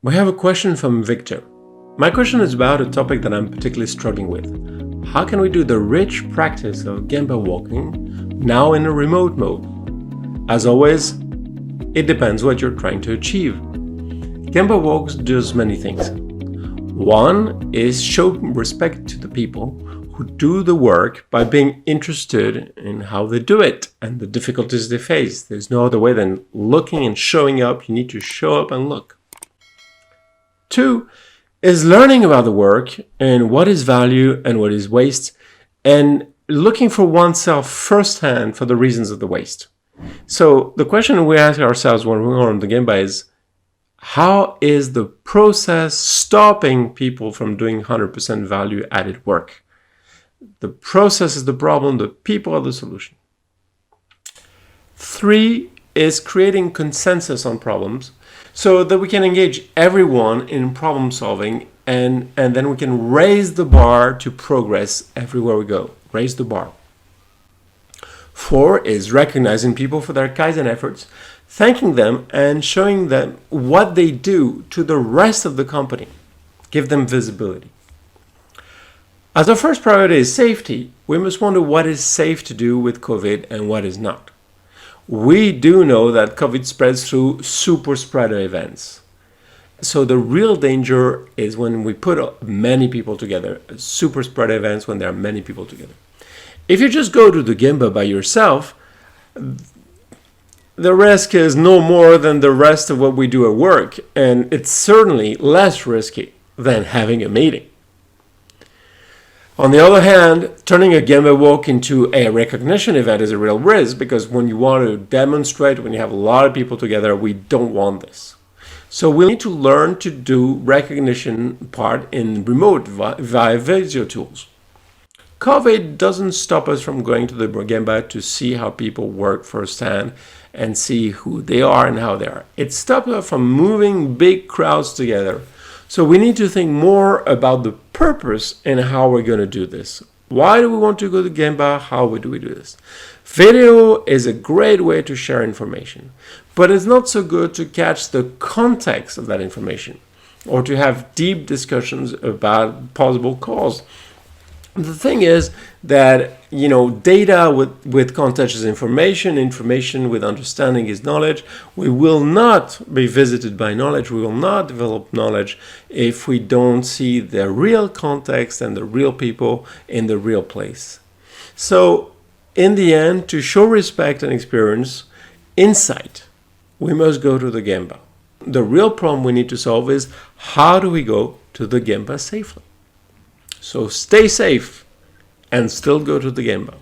We have a question from Victor. My question is about a topic that I'm particularly struggling with. How can we do the rich practice of Gemba walking now in a remote mode? As always, it depends what you're trying to achieve. Gemba walks does many things. One is show respect to the people who do the work by being interested in how they do it and the difficulties they face. There's no other way than looking and showing up. You need to show up and look. Two is learning about the work and what is value and what is waste, and looking for oneself firsthand for the reasons of the waste. So the question we ask ourselves when we're on the Gemba is, how is the process stopping people from doing 100% value added work? The process is the problem, the people are the solution. Three is creating consensus on problems so that we can engage everyone in problem solving, and then we can raise the bar to progress everywhere we go. Raise the bar. Four is recognizing people for their kaizen efforts, thanking them and showing them what they do to the rest of the company. Give them visibility. As our first priority is safety, we must wonder what is safe to do with COVID and what is not. We do know that COVID spreads through super spreader events. So the real danger is when we put many people together, super spreader events when there are many people together. If you just go to the Gemba by yourself, the risk is no more than the rest of what we do at work, and it's certainly less risky than having a meeting. On the other hand, turning a Gemba walk into a recognition event is a real risk, because when you want to demonstrate, when you have a lot of people together, we don't want this. So we need to learn to do recognition part in remote via video tools. COVID doesn't stop us from going to the Gemba to see how people work firsthand and see who they are and how they are. It stops us from moving big crowds together. So we need to think more about the purpose and how we're going to do this. Why do we want to go to Gemba? How do we do this? Video is a great way to share information, but it's not so good to catch the context of that information or to have deep discussions about possible cause. The thing is that, data with context is information, information with understanding is knowledge. We will not be visited by knowledge, we will not develop knowledge if we don't see the real context and the real people in the real place. So, in the end, to show respect and experience insight, we must go to the Gemba. The real problem we need to solve is, how do we go to the Gemba safely? So stay safe and still go to the Gemba.